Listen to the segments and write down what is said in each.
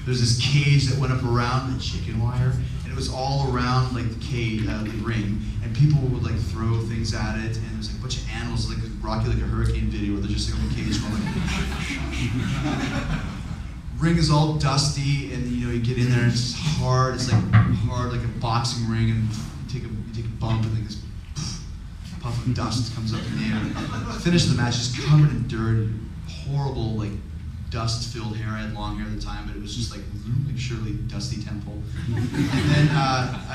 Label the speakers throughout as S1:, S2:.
S1: there's this cage that went up around the chicken wire, and it was all around like the cage, the ring, and people would like throw things at it, and there was like a bunch of animals, like Rocky, like a hurricane video where they're just like on the cage going like. Ring is all dusty, and you know you get in there and it's hard. It's like hard, like a boxing ring, and you take a bump, and like this puff of dust comes up in the air. Finish the match just covered in dirt, horrible like dust-filled hair. I had long hair at the time, but it was just like surely Dusty Temple. And then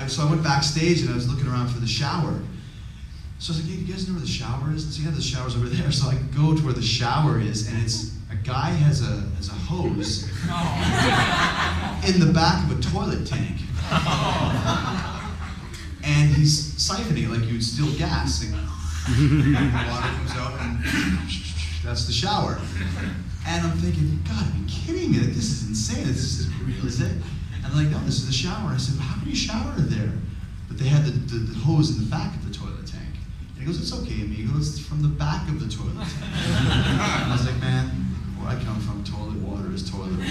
S1: so I went backstage and I was looking around for the shower. So I was like, hey, you guys know where the shower is? So yeah, the shower's over there. So I go to where the shower is, and it's a guy has a hose in the back of a toilet tank. And he's siphoning it like you would steal gas. Like, water comes out, and that's the shower. And I'm thinking, you gotta be kidding me. Like, this is insane. This is real, is it? And they're like, no, this is the shower. I said, well, how can you shower in there? But they had the hose in the back of the toilet tank. And he goes, it's okay, amigo. It's from the back of the toilet tank. And I was like, man, where I come from, toilet water is toilet water. I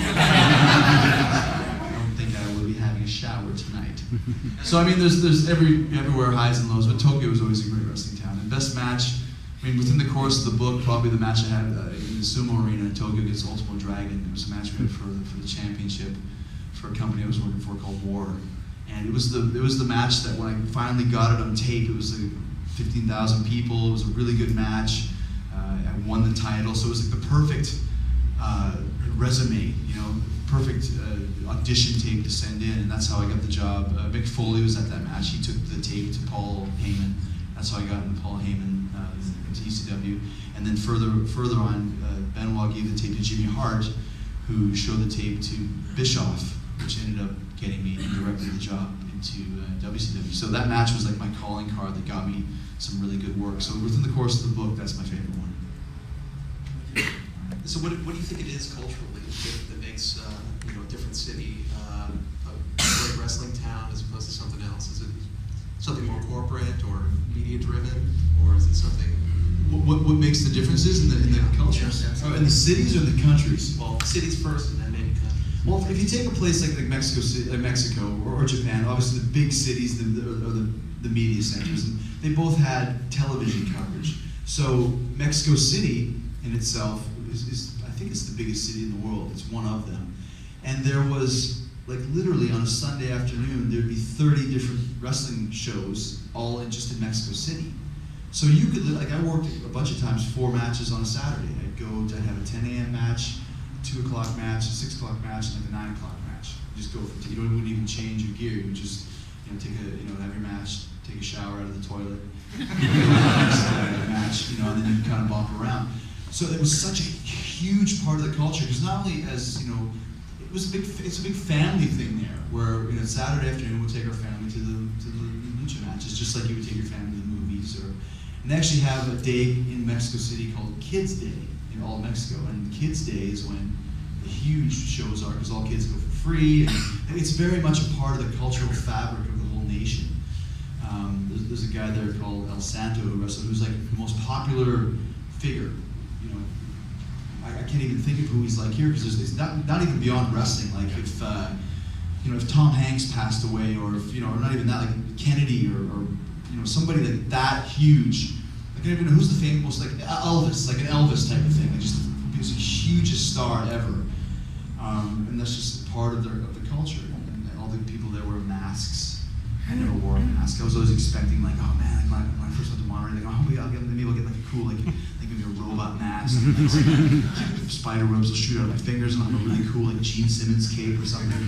S1: don't think I will be having a shower tonight. So I mean, there's everywhere highs and lows, but Tokyo was always a great wrestling town. And best match, I mean, within the course of the book, probably the match I had in the sumo arena in Tokyo against Ultimo Dragon. It was a match we had for the championship for a company I was working for called War. And it was the match that when I finally got it on tape, it was like 15,000 people. It was a really good match. I won the title, so it was like the perfect resume, you know, perfect audition tape to send in, and that's how I got the job. Mick Foley was at that match. He took the tape to Paul Heyman. That's how I got into Paul Heyman to ECW. And then further on, Benoit gave the tape to Jimmy Hart, who showed the tape to Bischoff, which ended up getting me indirectly the job into WCW. So that match was like my calling card that got me some really good work. So within the course of the book, that's my favorite one.
S2: So what do you think it is culturally that makes a different city a great wrestling town as opposed to something else? Is it something more corporate or media driven, or is it something?
S1: What makes the differences in the cultures?
S2: Yeah.
S1: In the cities or the countries?
S2: Well, cities first, and then maybe countries.
S1: Well, if you take a place like Mexico or Japan, obviously the big cities are the media centers, and they both had television coverage. So Mexico City in itself is I think it's the biggest city in the world. It's one of them. And there was, like literally on a Sunday afternoon, there'd be 30 different wrestling shows, all just in Mexico City. So you could, like I worked a bunch of times 4 matches on a Saturday. I'd have a 10 a.m. match, 2 o'clock match, a 6 o'clock match, and like a 9 o'clock match. You just go for, you wouldn't even change your gear. You would just, have your match, take a shower out of the toilet, match, and then you kind of bump around. So it was such a huge part of the culture, because not only as, it's a big family thing there, where, Saturday afternoon we'll take our family to the lucha matches, just like you would take your family to the movies, and they actually have a day in Mexico City called Kids Day in all of Mexico, and Kids Day is when the huge shows are, because all kids go for free, and it's very much a part of the cultural fabric of the whole nation. There's a guy there called El Santo who's like the most popular figure. I can't even think of who he's like here, because it's not even beyond wrestling. Like if Tom Hanks passed away, or if or not even that, like Kennedy, or somebody like that huge. I can't even know who's the famous, like Elvis, like an Elvis type of thing. Like just he was the hugest star ever, and that's just part of the culture. And all the people there wear masks. I never wore a mask. I was always expecting, like, oh man, like when I first went to Monterey, like, oh, maybe I'll get like a cool, like maybe a robot mask. Like, spider webs will shoot out of my fingers, and I'll have a really cool, like, Gene Simmons cape or something.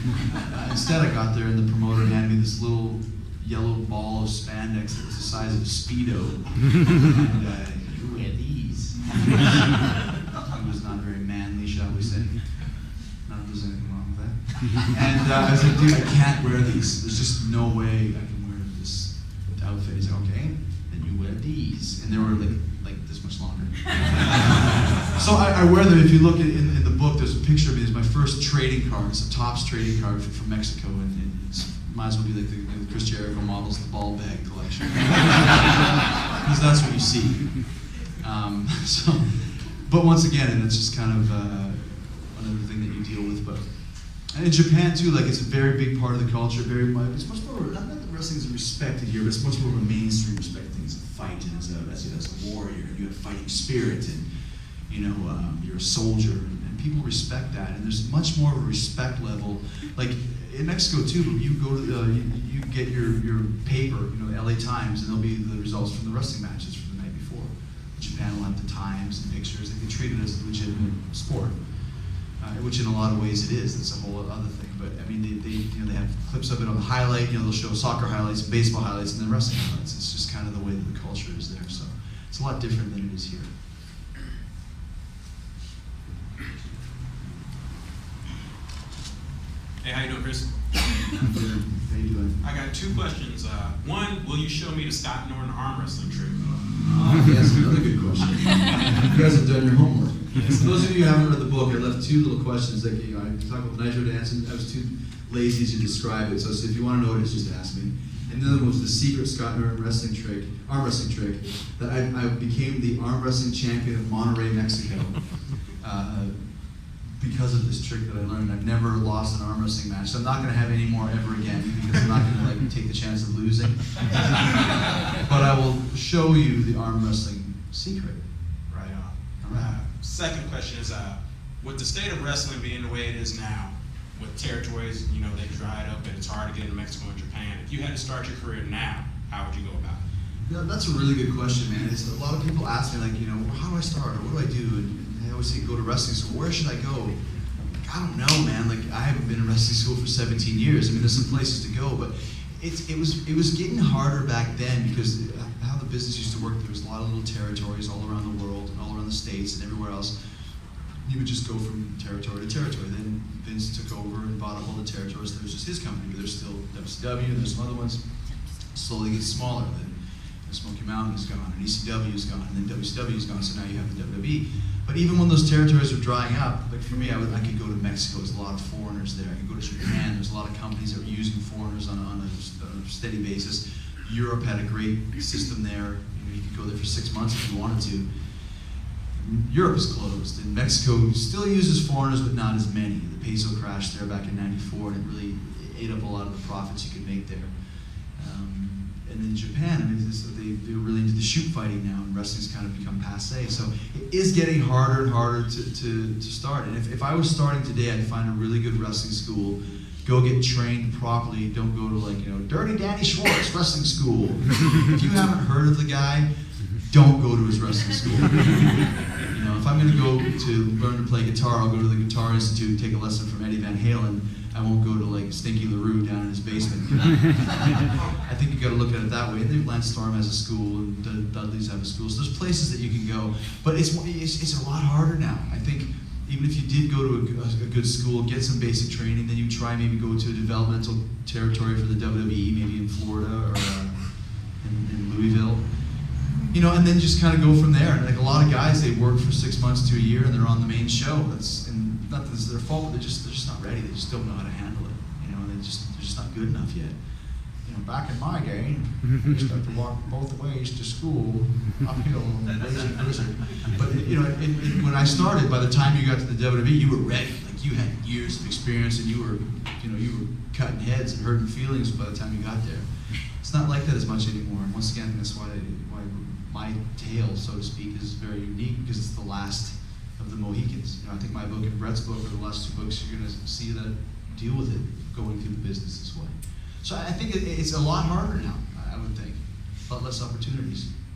S1: Instead, I got there, and the promoter handed me this little yellow ball of spandex that was the size of a Speedo. And you wear these. It was not very manly, shall we say. Not that there's anything wrong with that. And I was like, dude, I can't wear these. There's just no way I can wear this outfit. He's like, okay, then you wear these. And they were like this much longer. So I wear them. If you look in the book, there's a picture of me. It's my first trading card. It's a Topps trading card from Mexico, and it might as well be like the Chris Jericho models, the ball bag collection. Because that's what you see. But once again, and it's just kind of another thing that you deal with. But And in Japan too, like it's a very big part of the culture. It's much more. Not that wrestling isn't respected here, but it's much more of a mainstream respect. Things a fight and as a warrior, and you have fighting spirit, and you're a soldier, and people respect that. And there's much more of a respect level. Like in Mexico too, you go to you get your paper, the LA Times, and there'll be the results from the wrestling matches from the night before. Japan will have the times and pictures. They treat it as a legitimate sport. Which in a lot of ways it is. That's a whole other thing. But I mean, they have clips of it on the highlight. They'll show soccer highlights, baseball highlights, and then wrestling highlights. It's just kind of the way that the culture is there. So it's a lot different than it is here.
S3: Hey, how you doing, Chris?
S1: How you doing?
S3: I got 2 questions. One, will you show me the Scott Norton arm wrestling trick?
S1: Yes, another good question. You guys have done your homework. For those of you who haven't read the book, I left 2 little questions that I talk about nitro dance, and I was too lazy to describe it. So if you want to know what it is, just ask me. And the other one was the secret Scott Norton arm wrestling trick, that I became the arm wrestling champion of Monterrey, Mexico, because of this trick that I learned. I've never lost an arm wrestling match, so I'm not going to have any more ever again, because I'm not going to take the chance of losing. But I will show you the arm wrestling secret.
S3: Right on. Second question is, with the state of wrestling being the way it is now, with territories, they've dried up and it's hard to get into Mexico and Japan, if you had to start your career now, how would you go about it?
S1: That's a really good question, man. A lot of people ask me, like, how do I start, or what do I do? And they always say, go to wrestling school. Where should I go? I don't know, man. Like, I haven't been in wrestling school for 17 years. I mean, there's some places to go, but it was getting harder back then, because how the business used to work, there was a lot of little territories all around the world, and all around the States, and everywhere else. You would just go from territory to territory. Then Vince took over and bought up all the territories. There was just his company, but there's still WCW, there's some other ones. Slowly get smaller. Then Smoky Mountain is gone, and ECW is gone, and then WCW is gone, so now you have the WWE. But even when those territories were drying up, like for me, I could go to Mexico. There's a lot of foreigners there. I could go to Japan. There's a lot of companies that were using foreigners on a steady basis. Europe had a great system there. You could go there for 6 months if you wanted to. Europe is closed, and Mexico still uses foreigners, but not as many. The peso crashed there back in '94, and it really ate up a lot of the profits you could make there. And in Japan, I mean, they're really into the shoot fighting now, and wrestling's kind of become passé. So it is getting harder and harder to start. And if I was starting today, I'd find a really good wrestling school, go get trained properly. Don't go to Dirty Danny Schwartz Wrestling School. If you haven't heard of the guy, don't go to his wrestling school. If I'm going to go to learn to play guitar, I'll go to the Guitar Institute and take a lesson from Eddie Van Halen. I won't go to Stinky LaRue down in his basement. I think you got to look at it that way. I think Lance Storm has a school, and the Dudleys have a school. So there's places that you can go, but it's a lot harder now. I think even if you did go to a good school, get some basic training, then you try maybe go to a developmental territory for the WWE, maybe in Florida or in Louisville. And then just kind of go from there. And like a lot of guys, they work for 6 months to a year, and they're on the main show. And not that it's their fault, but they're just not ready. They just don't know how to handle it. They're just not good enough yet. Back in my game, I used to have to walk both ways to school, uphill and lazy blizzard. But when I started, by the time you got to the WWE, you were ready. Like, you had years of experience, and you were cutting heads and hurting feelings by the time you got there. It's not like that as much anymore. And once again, that's why my tale, so to speak, is very unique, because it's the last of the Mohicans. I think my book and Brett's book are the last 2 books you're going to see that deal with it, going through the business this way. So I think it's a lot harder now, I would think. A lot less opportunities.